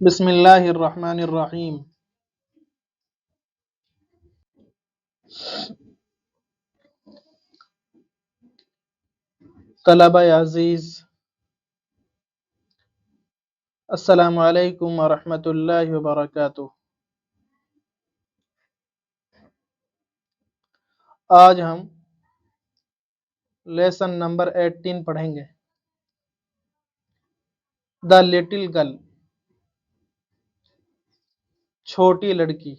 بسم اللہ الرحمن الرحیم۔ طلبہ عزیز، السلام علیکم ورحمۃ اللہ وبرکاتہ۔ آج ہم لیسن نمبر 18 پڑھیں گے، دا لٹل گرل، چھوٹی لڑکی۔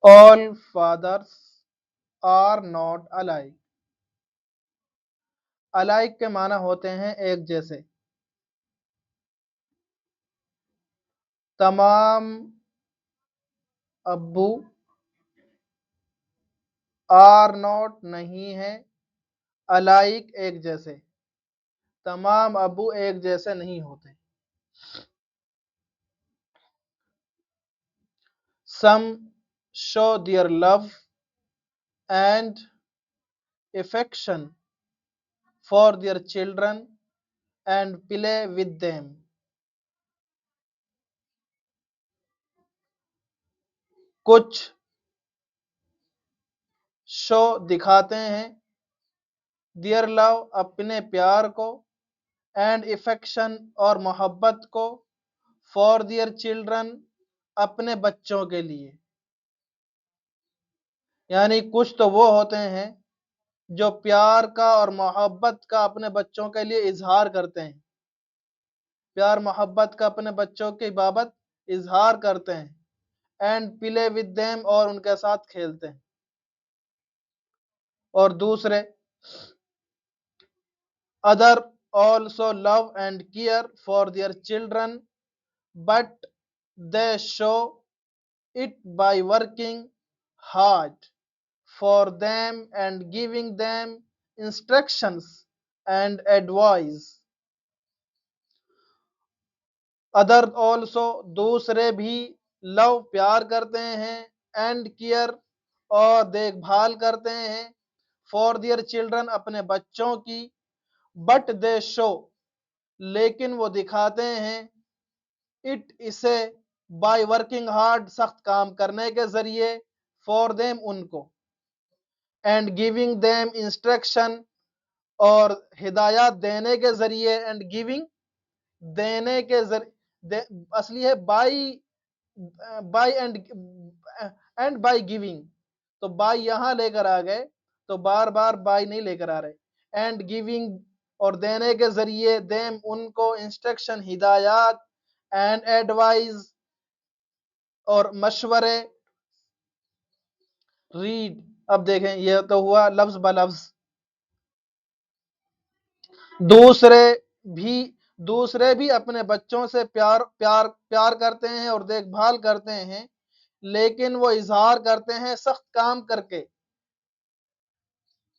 All fathers are not alike۔ alike کے معنی ہوتے ہیں ایک جیسے۔ تمام ابو are not نہیں ہیں، alike ایک جیسے۔ تمام ابو ایک جیسے نہیں ہوتے۔ Some show their love and affection for their children and play with them۔ کچھ شو دکھاتے ہیں، دیئر لو اپنے پیار کو، اینڈ افیکشن اور محبت کو، فار دیئر چلڈرن اپنے بچوں کے لیے۔ یعنی کچھ تو وہ ہوتے ہیں جو پیار کا اور محبت کا اپنے بچوں کے لیے اظہار کرتے ہیں، پیار محبت کا اپنے بچوں کی بابت اظہار کرتے ہیں، اینڈ پلے ود دیم اور ان کے ساتھ کھیلتے ہیں۔ اور دوسرے other also love and care for their children but they show it by working hard for them and giving them instructions and advice۔ Other also دوسرے بھی لو پیار کرتے ہیں، اینڈ کیئر اور دیکھ بھال کرتے ہیں، فار دیئر چلڈرن اپنے بچوں کی، بٹ دے شو لیکن وہ دکھاتے ہیں، اٹ اسے بائی ورکنگ ہارڈ سخت کام کرنے کے ذریعے، فار دیم ان کو، اینڈ گیونگ دیم انسٹرکشن اور ہدایات دینے کے ذریعے، اینڈ گیونگ دینے کے ذریعے، اصلی ہے بائی اینڈ بائی گیونگ، تو بائی یہاں لے کر آ گئے تو بار بار بائی نہیں لے کر آ رہے، اینڈ گیونگ اور دینے کے ذریعے، دیم ان کو، انسٹرکشن ہدایات، اینڈ ایڈوائز اور مشورے۔ ریڈ، اب دیکھیں یہ تو ہوا لفظ بلفظ۔ دوسرے بھی اپنے بچوں سے پیار کرتے ہیں اور دیکھ بھال کرتے ہیں، لیکن وہ اظہار کرتے ہیں سخت کام کر کے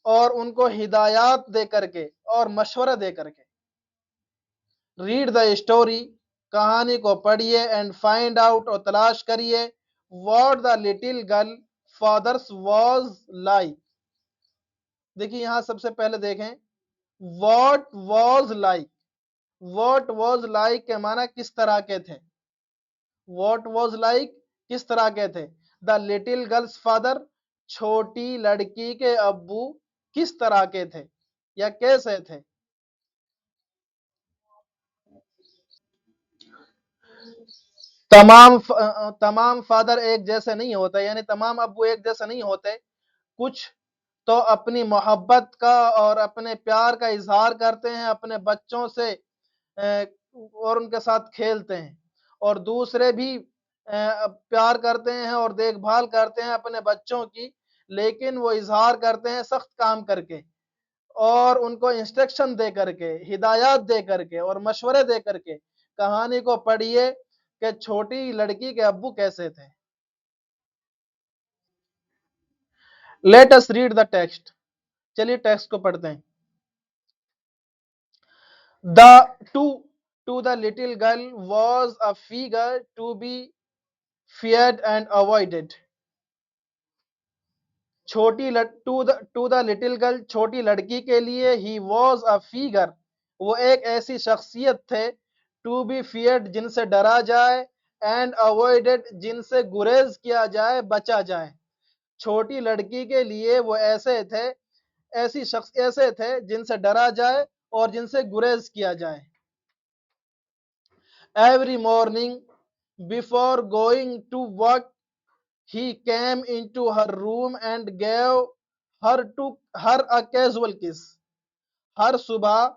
اور ان کو ہدایات دے کر کے اور مشورہ دے کر کے۔ ریڈ دا اسٹوری، کہانی کو پڑھیے، اینڈ فائنڈ آؤٹ اور تلاش کریے، what the little girl fathers was like. دیکھیے یہاں سب سے پہلے دیکھیں what was like. What was like کے معنی کس طرح کے تھے، واٹ واز لائک کس طرح کے تھے۔ دا لٹل گرلس فادر، چھوٹی لڑکی کے ابو کس طرح کے تھے یا کیسے تھے۔ تمام فادر ایک جیسے نہیں ہوتے، یعنی تمام ابو ایک جیسے نہیں ہوتے، کچھ تو اپنی محبت کا اور اپنے پیار کا اظہار کرتے ہیں اپنے بچوں سے اور ان کے ساتھ کھیلتے ہیں، اور دوسرے بھی پیار کرتے ہیں اور دیکھ بھال کرتے ہیں اپنے بچوں کی، لیکن وہ اظہار کرتے ہیں سخت کام کر کے اور ان کو انسٹرکشن دے کر کے، ہدایات دے کر کے اور مشورے دے کر کے۔ کہانی کو پڑھیے کہ چھوٹی لڑکی کے ابو کیسے تھے۔ Let us read the text، چلیے ٹیکسٹ کو پڑھتے ہیں۔ To the little girl was a figure to be feared and avoided۔ To the little girl, چھوٹی لڑکی کے لیے، ہی واز اے فیگر، وہ ایک ایسی شخصیت تھے، ٹو بی فیئرڈ جن سے ڈرا جائے، اینڈ اوائڈڈ جن سے گریز کیا جائے، بچا جائے. چھوٹی لڑکی کے لیے وہ ایسے تھے جن سے ڈرا جائے اور جن سے گریز کیا جائے. Every morning before going to work he came into her room and gave her a casual kiss. ہر صبح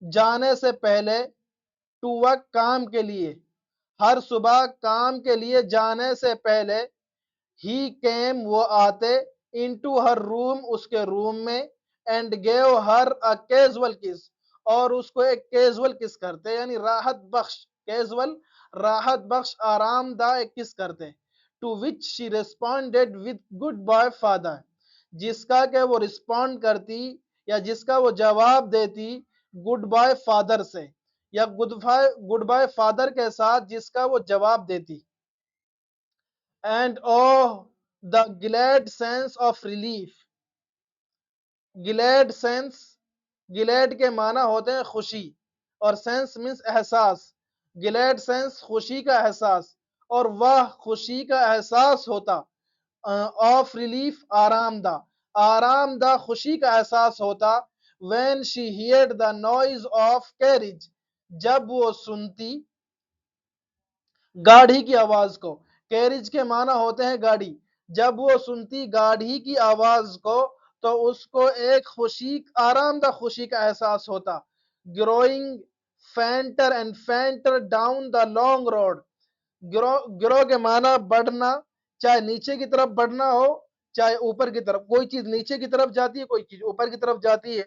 جانے سے پہلے ٹو ورک کام کے لیے، ہر صبح کام کے لیے جانے سے پہلے ہی کیم وہ آتے، انٹو ہر روم اس کے روم میں، and gave her a casual کس اور اس کو ایک کیزول کس کرتے، یعنی راحت بخش، کیزول راحت بخش آرام دہ ایک کس کرتے. To which she responded with good bye father, جس کا کہ وہ ریسپونڈ کرتی یا جس کا وہ جواب دیتی گڈ بائے فادر سے، یا گڈ بائے فادر کے ساتھ جس کا وہ جواب دیتی. And oh the glad sense of relief. glad sense، glad کے معنی ہوتے ہیں خوشی، اور sense means احساس. glad sense خوشی کا احساس، اور وہ خوشی کا احساس ہوتا of relief آرام دہ خوشی کا احساس ہوتا when she heard the noise of carriage، جب وہ سنتی گاڑی کی آواز کو. کیریج کے معنی ہوتے ہیں گاڑی. جب وہ سنتی گاڑی کی آواز کو تو اس کو ایک آرام دہ خوشی کا احساس ہوتا. Growing fainter and fainter down the long road. Grow کے معنی بڑھنا، چاہے نیچے کی طرف بڑھنا ہو چاہے اوپر کی طرف، کوئی چیز نیچے کی طرف جاتی ہے کوئی چیز اوپر کی طرف جاتی ہے.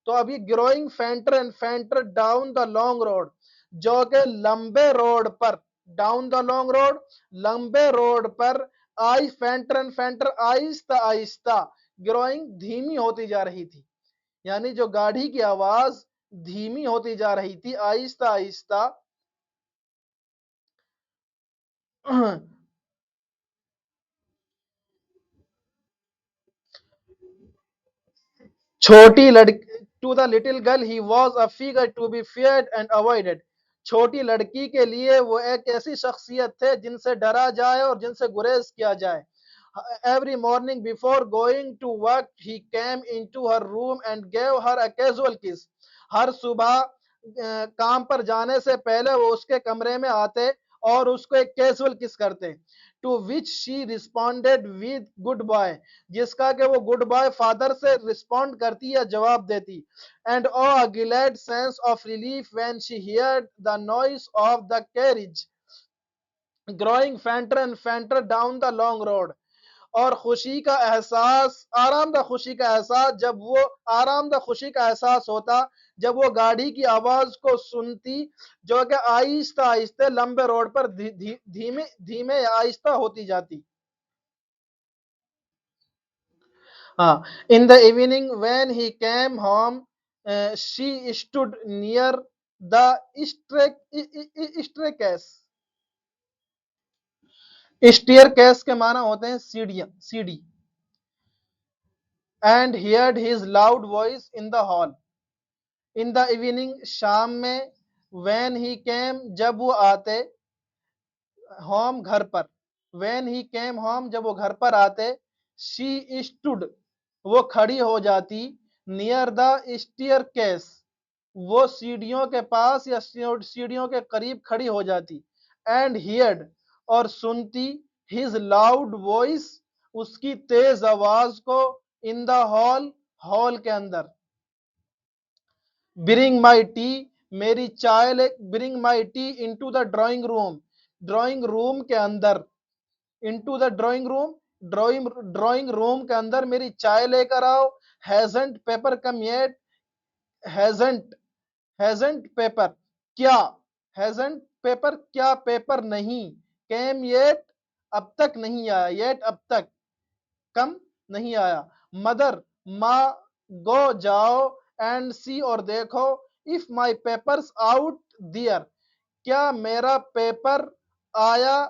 تو اب یہ growing fainter and fainter down the long road, جو کہ لمبے روڈ پر، ڈاؤن دا لانگ روڈ لمبے روڈ پر، آئی فینٹر اینڈ فینٹر آہستہ آہستہ، گروئنگ دھیمی ہوتی جا رہی تھی، یعنی جو گاڑی کی آواز دھیمی ہوتی جا رہی تھی آہستہ آہستہ. چھوٹی لڑکی to the little girl he was a figure to be feared and avoided. چھوٹی لڑکی کے لیے وہ ایک ایسی شخصیت تھے جن سے ڈرا جائے اور جن سے گریز کیا جائے. Every morning before going to work he came into her room and gave her a casual kiss. ہر صبح کام پر جانے سے پہلے وہ اس کے کمرے میں آتے اور اس کو ایک کیزول کس کرتے. To which she responded with good bye, جس کا کہ وہ گڈ بائے فادر سے ریسپونڈ کرتی یا جواب دیتی. And a glad sense of relief when she heard the noise of the carriage growing fainter and fainter down the long road. اور خوشی کا احساس، آرام دہ خوشی کا احساس، جب وہ آرام دہ خوشی کا احساس ہوتا جب وہ گاڑی کی آواز کو سنتی جو کہ آہستہ آہستہ لمبے روڈ پر دھیمے آہستہ ہوتی جاتی. In the evening when he came home she stood near the staircase. staircase کے معنی ہوتے ہیں سیڑھی. and heard his loud voice in the hall. in the evening شام میں، when he came جب وہ آتے، home گھر پر، when he came home جب وہ گھر پر آتے، she stood وہ کھڑی ہو جاتی، near the staircase وہ سیڑھیوں کے پاس یا سیڑھیوں کے قریب کھڑی ہو جاتی. and heard اور سنتی his loud voice اس کی تیز آواز کو in the hall کے اندر. bring my tea میری چائے لے، bring my tea into the drawing room drawing room کے اندر، into the drawing room drawing room کے اندر میری چائے لے کر آؤ. hasn't paper come yet hasn't paper کیا hasn't paper کیا پیپر نہیں، came yet اب تک نہیں آیا، yet اب تک، کم نہیں آیا. مدر ماں گو جاؤ اینڈ سی اور دیکھو if my papers out there کیا میرا پیپر آیا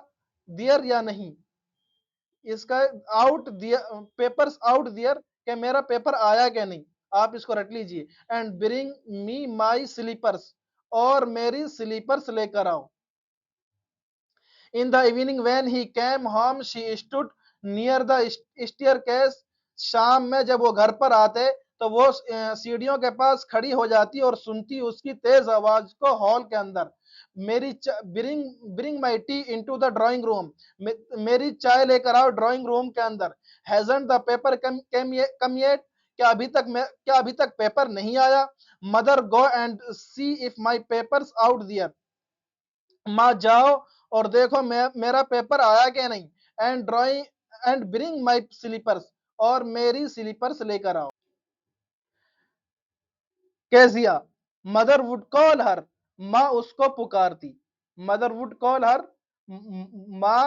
there یا نہیں. اس کا آؤٹ پیپرس آؤٹ دیئر کہ میرا پیپر آیا کہ نہیں، آپ اس کو رٹ لیجئے. And bring me my slippers, اور میری سلیپرس لے کر آؤ. In the evening when he came home she stood near the staircase. شام میں جب وہ گھر پر آتے تو وہ سیڑھیوں کے پاس کھڑی ہو جاتی اور سنتی اس کی تیز آواز کو ہال کے اندر. Mary bring my tea into the drawing room, میری چائے لے کر آؤ ڈرائنگ روم کے اندر. Hasn't the paper come yet, کیا ابھی تک پیپر نہیں آیا. Mother go and see if my papers out there, ماں جاؤ اور دیکھو میرا پیپر آیا کہ نہیں. اینڈ برنگ مائی سلیپرس، اور میری سلیپرس لے کر آؤ. کیزیا مدر وڈ کال ہر، ماں اس کو پکارتی. مدر وڈ کال ہر، ماں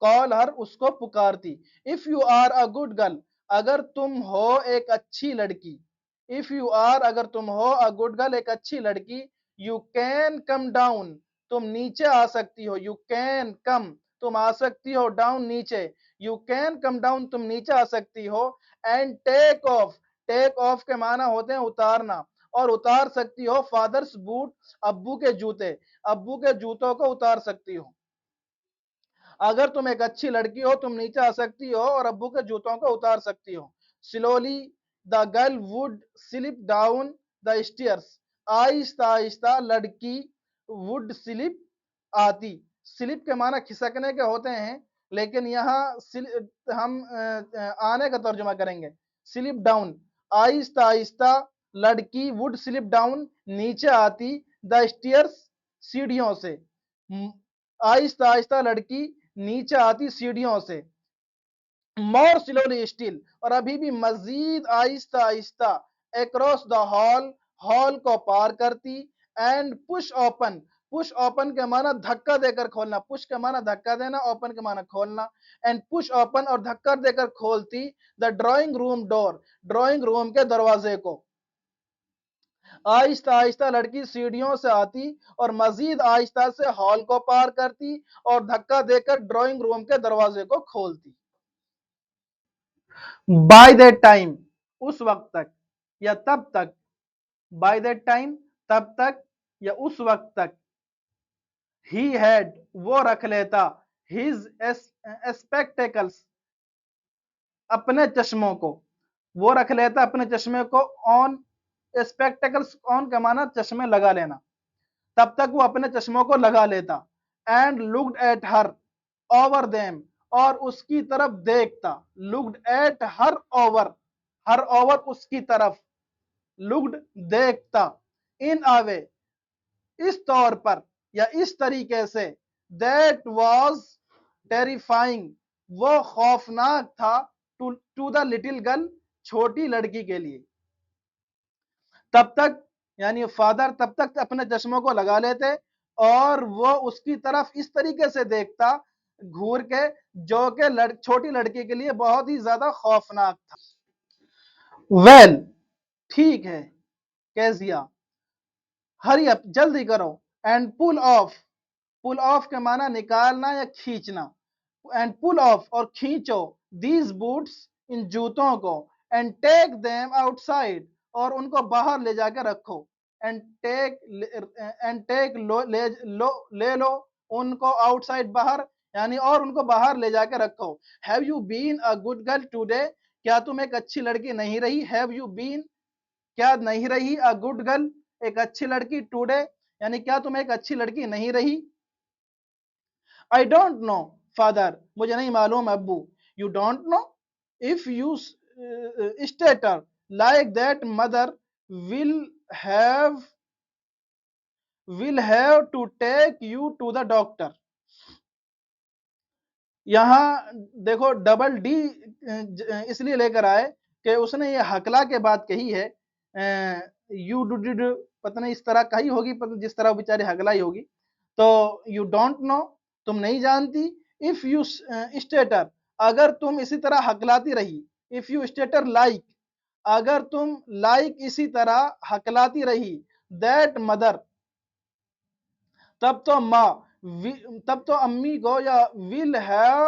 کال ہر اس کو پکارتی. If you are a good girl, اگر تم ہو ایک اچھی لڑکی. اف یو آر، اگر تم ہو اے گڈ گرل ایک اچھی لڑکی. یو کین کم ڈاؤن، تم نیچے آ سکتی ہو. یو کین کم، تم آ سکتی ہو. ڈاؤن نیچے. یو کین کم ڈاؤن، تم نیچے آ سکتی ہو. And take off, take off کے معنی ہوتے ہیں اتارنا، اور اتار سکتی ہو. فادرس بوٹ، ابو کے جوتے، ابو کے جوتوں کو اتار سکتی ہو. اگر تم ایک اچھی لڑکی ہو تم نیچے آ سکتی ہو اور ابو کے جوتوں کو اتار سکتی ہو. Slowly the girl would slip down the stairs, آہستہ آہستہ لڑکی وڈ سلپ آتی. سلپ کے معنی کھسکنے کے ہوتے ہیں، لیکن یہاں ہم آنے کا ترجمہ کریں گے. سلپ ڈاؤن، آہستہ آہستہ لڑکی وڈ سلپ ڈاؤن نیچے آتی. دا اسٹیئرس، سیڑھیوں سے. آہستہ آہستہ لڑکی نیچے آتی سیڑھیوں سے. مور سلولی اسٹل، اور ابھی بھی مزید آہستہ آہستہ. اکراس دا ہال، ہال کو پار کرتی. And push open, push open کے معنی دھکا دے کر کھولنا. پش کے معنی دھکا دینا، اوپن کے معنی کھولنا. اینڈ پش اوپن، اور دھکا دے کر کھولتی. دا ڈرائنگ روم ڈور، ڈرائنگ روم کے دروازے کو. آہستہ آہستہ لڑکی سیڑھیوں سے آتی اور مزید آہستہ سے ہال کو پار کرتی اور دھکا دے کر ڈرائنگ روم کے دروازے کو کھولتی. بائی دیٹ ٹائم، اس وقت تک یا تب تک. بائی دیٹ ٹائم، تب تک یا اس وقت تک. ہی ہیڈ، وہ رکھ لیتا. ہز اسپیکٹیکلس، اپنے چشموں کو. وہ رکھ لیتا اپنے چشمے کو. آن اسپیکٹیکلس، آن کا معنی چشمے لگا لینا. تب تک وہ اپنے چشموں کو لگا لیتا. And looked at her over them, اور اس کی طرف دیکھتا. Looked at her over, her over اس کی طرف. لکڈ دیکھتا. ان آ وے، اس طور پر یا اس طریقے سے. دیٹ واز ٹیریفائنگ، وہ خوفناک تھا. ٹو دا لٹل گرل، چھوٹی لڑکی کے لیے. تب تک یعنی فادر تب تک اپنے چشموں کو لگا لیتے اور وہ اس کی طرف اس طریقے سے دیکھتا گھور کے، جو کہ چھوٹی لڑکی کے لیے بہت ہی زیادہ خوفناک تھا. ویل، ٹھیک ہے. کیزیا، ہری اپ، جلدی کرو. And pull off, pull off کے معنی نکالنا یا کھینچنا. اینڈ پل آف، اور کھینچو. دیز بوٹس، ان جوتوں کو. And take them out side, اور ان کو باہر لے جا کے رکھو. اینڈ ٹیک لے لو ان کو آؤٹ سائڈ، باہر یعنی، اور ان کو باہر لے جا کے رکھو. Have you been a good girl today, کیا تم ایک اچھی لڑکی نہیں رہی. ہیو یو بین، کیا نہیں رہی. اے گڈ گرل، ایک اچھی لڑکی. ٹوڈے یعنی کیا تم ایک اچھی لڑکی نہیں رہی. I don't know father، مجھے نہیں معلوم ابو. You don't know. If you stutter like that mother will have to take you to the doctor. یہاں دیکھو ڈبل ڈی اس لیے لے کر آئے کہ اس نے یہ حقلا کے بات کہی ہے. یو ڈڈ پتہ نہیں اس طرح کہی ہوگی، جس طرح بیچاری حقلائی ہوگی. تو یو ڈونٹ نو، تم نہیں جانتی. اف یو اسٹیٹر، اگر تم اسی طرح حقلاتی رہی. اف یو اسٹیٹر لائک، اگر تم لائک اسی طرح حقلاتی رہی. دیٹ مدر، تب تو ماں، تب تو امی کو، یا ول ہیو